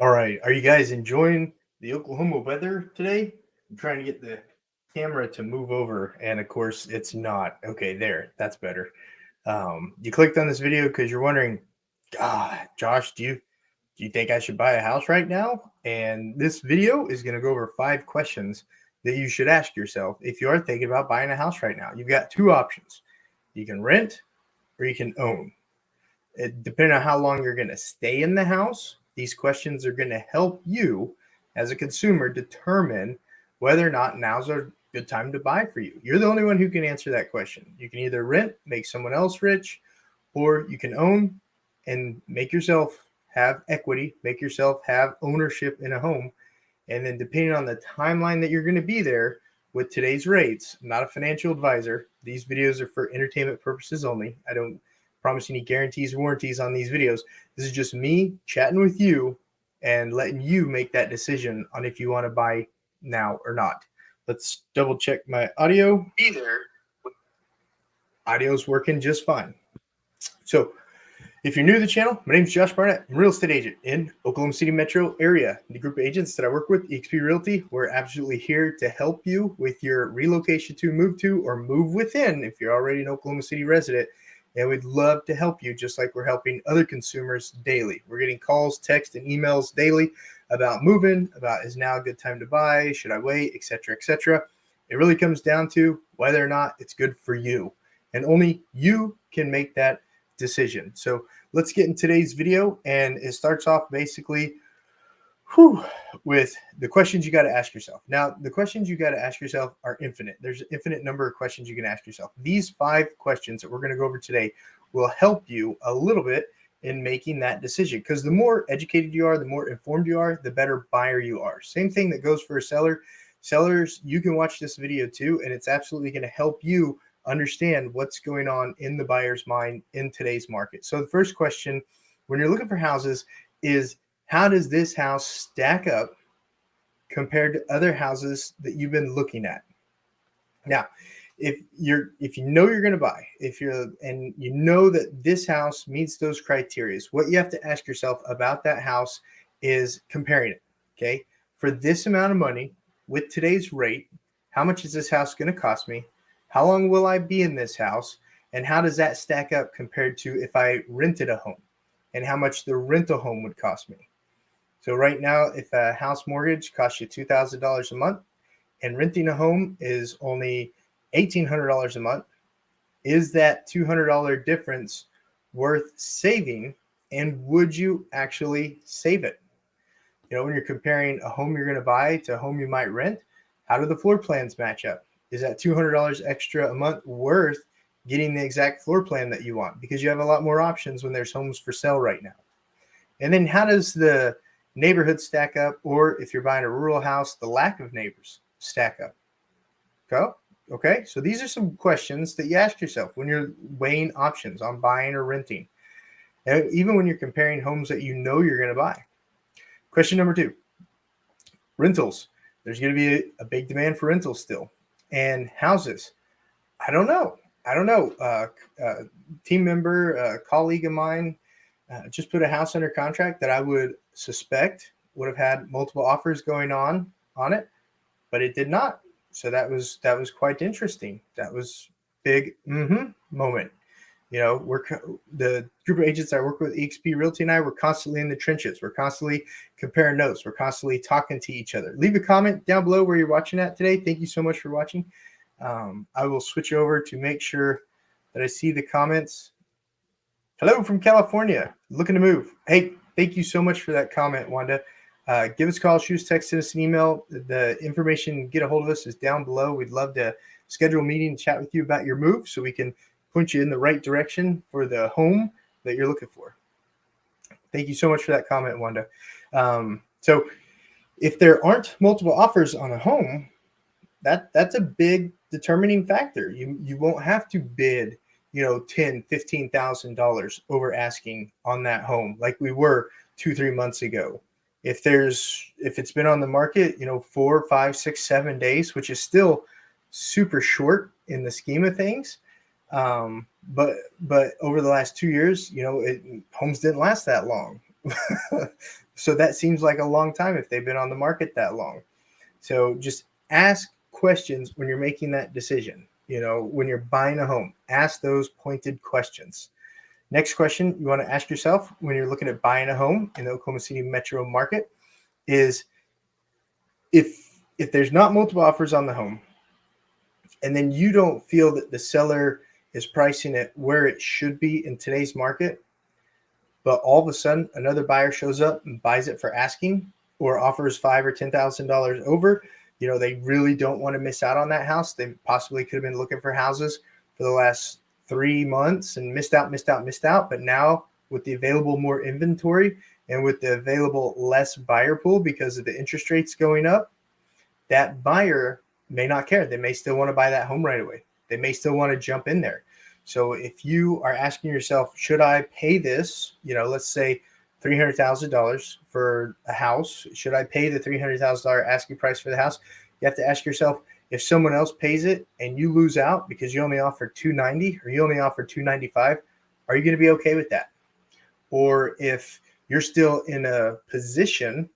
All right. Are you guys enjoying the Oklahoma weather today? I'm trying to get the camera to move over, and of course, it's not. Okay, there. That's better. You clicked on this video because you're wondering, God, Josh, do you think I should buy a house right now? And this video is going to go over 5 questions that you should ask yourself if you are thinking about buying a house right now. You've got two options: you can rent or you can own. Depending on how long you're going to stay in the house, these questions are going to help you as a consumer determine whether or not now's a good time to buy for you. You're the only one who can answer that question. You can either rent, make someone else rich, or you can own and make yourself have equity, make yourself have ownership in a home. And then, depending on the timeline that you're going to be there with today's rates, I'm not a financial advisor. These videos are for entertainment purposes only. I don't promise any guarantees or warranties on these videos. This is just me chatting with you and letting you make that decision on if you want to buy now or not. Let's double check my audio. Be there. Audio's working just fine. So, if you're new to the channel, my name is Josh Barnett. I'm a real estate agent in Oklahoma City metro area. The group of agents that I work with, eXp Realty, we're absolutely here to help you with your relocation to, or move within if you're already an Oklahoma City resident. And we'd love to help you just like we're helping other consumers daily. We're getting calls, texts, and emails daily about moving, about is now a good time to buy, should I wait, etc., etc. It really comes down to whether or not it's good for you. And only you can make that decision. So let's get in today's video, and it starts off basically with the questions you got to ask yourself. Now, the questions you got to ask yourself are infinite. There's an infinite number of questions you can ask yourself. These 5 questions that we're going to go over today will help you a little bit in making that decision, because the more educated you are, the more informed you are, the better buyer you are. Same thing that goes for a seller. Sellers, you can watch this video too, and it's absolutely going to help you understand what's going on in the buyer's mind in today's market. So the first question when you're looking for houses is, how does this house stack up compared to other houses that you've been looking at? Now, if you know you're going to buy, and you know that this house meets those criteria, what you have to ask yourself about that house is comparing it. Okay, for this amount of money with today's rate, how much is this house going to cost me? How long will I be in this house? And how does that stack up compared to if I rented a home, and how much the rental home would cost me? So right now, if a house mortgage costs you $2,000 a month and renting a home is only $1,800 a month, is that $200 difference worth saving? And would you actually save it? When you're comparing a home you're going to buy to a home you might rent, how do the floor plans match up? Is that $200 extra a month worth getting the exact floor plan that you want? Because you have a lot more options when there's homes for sale right now. And then how does the neighborhood stack up? Or if you're buying a rural house, the lack of neighbors stack up? Okay. So these are some questions that you ask yourself when you're weighing options on buying or renting. And even when you're comparing homes that you know you're going to buy. Question number 2, rentals. There's going to be a big demand for rentals still. And houses, I don't know. Team member, a colleague of mine just put a house under contract that I would suspect would have had multiple offers going on it, but it did not. So that was quite interesting. That was big moment. The group of agents I work with, eXp Realty, and I, we're constantly in the trenches. We're constantly comparing notes. We're constantly talking to each other. Leave a comment down below where you're watching at today. Thank you so much for watching. I will switch over to make sure that I see the comments. Hello from California, looking to move. Hey, thank you so much for that comment, Wanda. Give us a call, shoot us, text, send us an email. The information, get a hold of us, is down below. We'd love to schedule a meeting and chat with you about your move so we can point you in the right direction for the home that you're looking for. Thank you so much for that comment, Wanda. So if there aren't multiple offers on a home, that's a big determining factor. You won't have to bid $10,000, $15,000 over asking on that home like we were 2-3 months ago. If it's been on the market 4, 5, 6, 7 days, which is still super short in the scheme of things, but over the last 2 years, homes didn't last that long. So that seems like a long time if they've been on the market that long. So just ask questions when you're making that decision. When you're buying a home, ask those pointed questions. Next question you want to ask yourself when you're looking at buying a home in the Oklahoma City metro market is, if there's not multiple offers on the home, and then you don't feel that the seller is pricing it where it should be in today's market, but all of a sudden another buyer shows up and buys it for asking or offers $5,000 or $10,000 over, they really don't want to miss out on that house. They possibly could have been looking for houses for the last 3 months and missed out. But now with the available more inventory and with the available less buyer pool because of the interest rates going up, that buyer may not care. They may still want to buy that home right away. They may still want to jump in there. So if you are asking yourself, should I pay this, let's say $300,000 for a house, should I pay the $300,000 asking price for the house? You have to ask yourself, if someone else pays it and you lose out because you only offer $290 or you only offer $295, are you going to be okay with that? Or if you're still in a position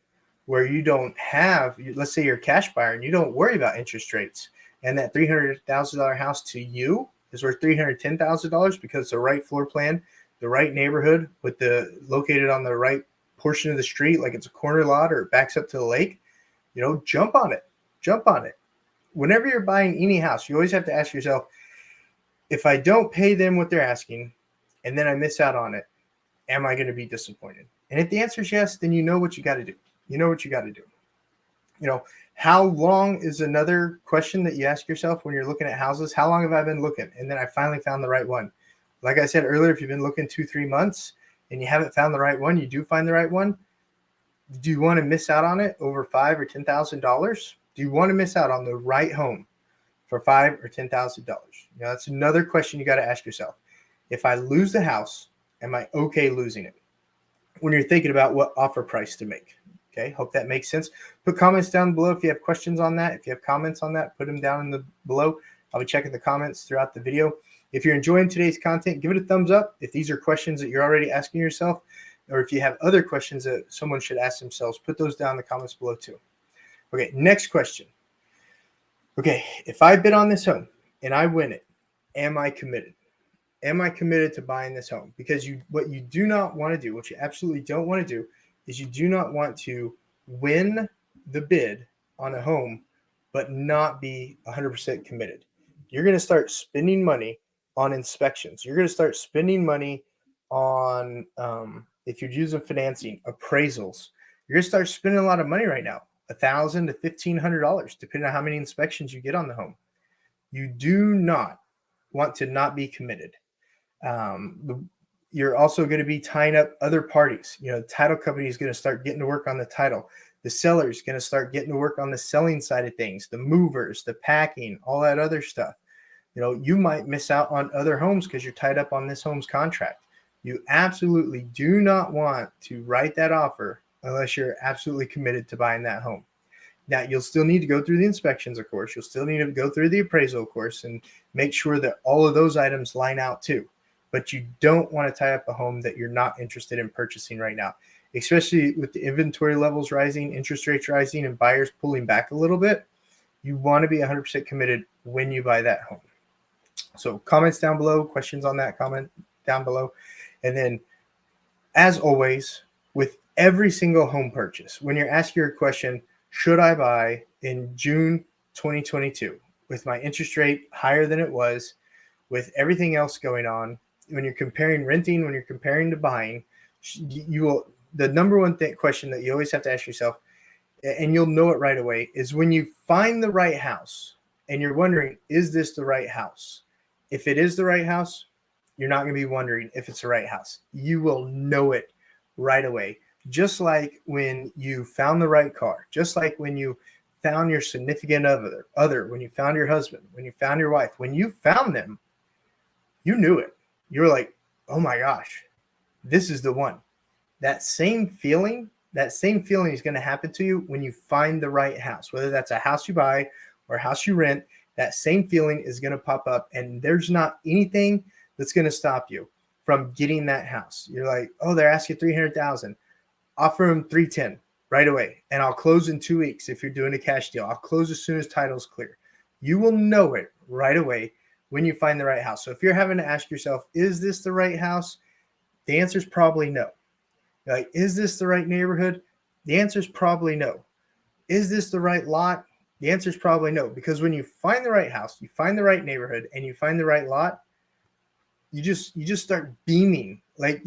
where you don't have, let's say you're a cash buyer and you don't worry about interest rates, and that $300,000 house to you is worth $310,000 because it's the right floor plan, the right neighborhood, located on the right portion of the street, like it's a corner lot or it backs up to the lake, jump on it. Whenever you're buying any house, you always have to ask yourself, if I don't pay them what they're asking and then I miss out on it, am I going to be disappointed? And if the answer is yes, then you know what you got to do. How long is another question that you ask yourself when you're looking at houses? How long have I been looking? And then I finally found the right one. Like I said earlier, if you've been looking 2-3 months and you haven't found the right one, you do find the right one. Do you want to miss out on it over $5,000 or $10,000? Do you want to miss out on the right home for $5,000 or $10,000? That's another question you got to ask yourself. If I lose the house, am I okay losing it? When you're thinking about what offer price to make. Okay, hope that makes sense. Put comments down below if you have questions on that. If you have comments on that, put them down below. I'll be checking the comments throughout the video. If you're enjoying today's content, give it a thumbs up. If these are questions that you're already asking yourself, or if you have other questions that someone should ask themselves, put those down in the comments below too. Okay, next question. Okay, if I bid on this home and I win it, am I committed? Am I committed to buying this home? Because what you do not want to do, what you absolutely don't want to do, is you do not want to win the bid on a home but not be 100% committed. You're going to start spending money on inspections. You're going to start spending money on, if you're using financing, appraisals. You're going to start spending a lot of money right now, $1,000 to $1,500, depending on how many inspections you get on the home. You do not want to not be committed. You're also going to be tying up other parties. The title company is going to start getting to work on the title. The seller is going to start getting to work on the selling side of things, the movers, the packing, all that other stuff. You might miss out on other homes because you're tied up on this home's contract. You absolutely do not want to write that offer unless you're absolutely committed to buying that home. Now, you'll still need to go through the inspections, of course. You'll still need to go through the appraisal, of course, and make sure that all of those items line out too. But you don't want to tie up a home that you're not interested in purchasing right now, especially with the inventory levels rising, interest rates rising, and buyers pulling back a little bit. You want to be 100% committed when you buy that home. So comments down below, questions on that, comment down below. And then, as always, with every single home purchase, when you're asking your question, should I buy in June 2022 with my interest rate higher than it was, with everything else going on, when you're comparing renting, when you're comparing to buying, the number one question that you always have to ask yourself, and you'll know it right away, is when you find the right house and you're wondering, is this the right house? If it is the right house, you're not going to be wondering if it's the right house. You will know it right away. Just like when you found the right car, just like when you found your significant other, when you found your husband, when you found your wife, when you found them, you knew it. You were like, oh my gosh, this is the one. That same feeling is going to happen to you when you find the right house, whether that's a house you buy or a house you rent. That same feeling is going to pop up, and there's not anything that's going to stop you from getting that house. You're like, oh, they're asking $300,000. offer them 310 right away, and I'll close in 2 weeks. If you're doing a cash deal, I'll close as soon as title's clear. You will know it right away when you find the right house. So if you're having to ask yourself, is this the right house? The answer is probably no. Like, is this the right neighborhood? The answer is probably no. Is this the right lot? The answer is probably no, because when you find the right house, you find the right neighborhood, and you find the right lot, you just start beaming. Like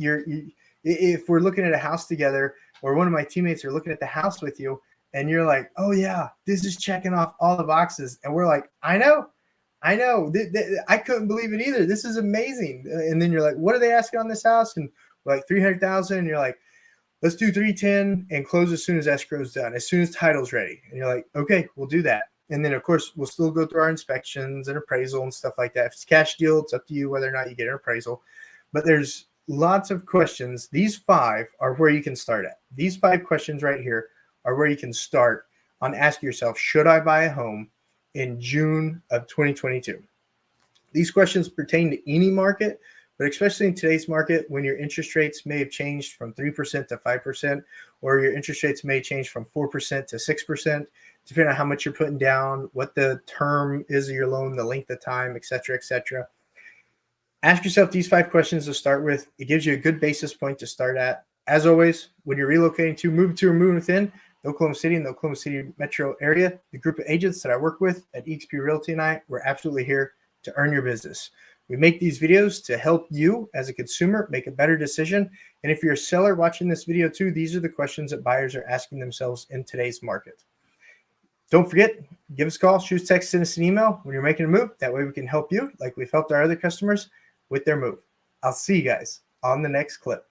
if we're looking at a house together, or one of my teammates are looking at the house with you, and you're like, oh yeah, this is checking off all the boxes, and we're like, I know. I couldn't believe it either. This is amazing. And then you're like, what are they asking on this house? And we're like 300,000. And you're like, let's do 310 and close as soon as escrow is done, as soon as title's ready. And you're like, okay, we'll do that. And then of course we'll still go through our inspections and appraisal and stuff like that. If it's a cash deal, it's up to you whether or not you get an appraisal. But there's lots of questions. These 5 are where you can start at. These 5 questions right here are where you can start on asking yourself, should I buy a home in June of 2022? These questions pertain to any market, but especially in today's market, when your interest rates may have changed from 3% to 5%, or your interest rates may change from 4% to 6%, depending on how much you're putting down, what the term is of your loan, the length of time, et cetera, et cetera. Ask yourself these 5 questions to start with. It gives you a good basis point to start at. As always, when you're relocating to, moving to, or moving within the Oklahoma City and the Oklahoma City metro area, the group of agents that I work with at eXp Realty and I, we're absolutely here to earn your business. We make these videos to help you as a consumer make a better decision. And if you're a seller watching this video too, these are the questions that buyers are asking themselves in today's market. Don't forget, give us a call, shoot us a text, send us an email when you're making a move. That way we can help you like we've helped our other customers with their move. I'll see you guys on the next clip.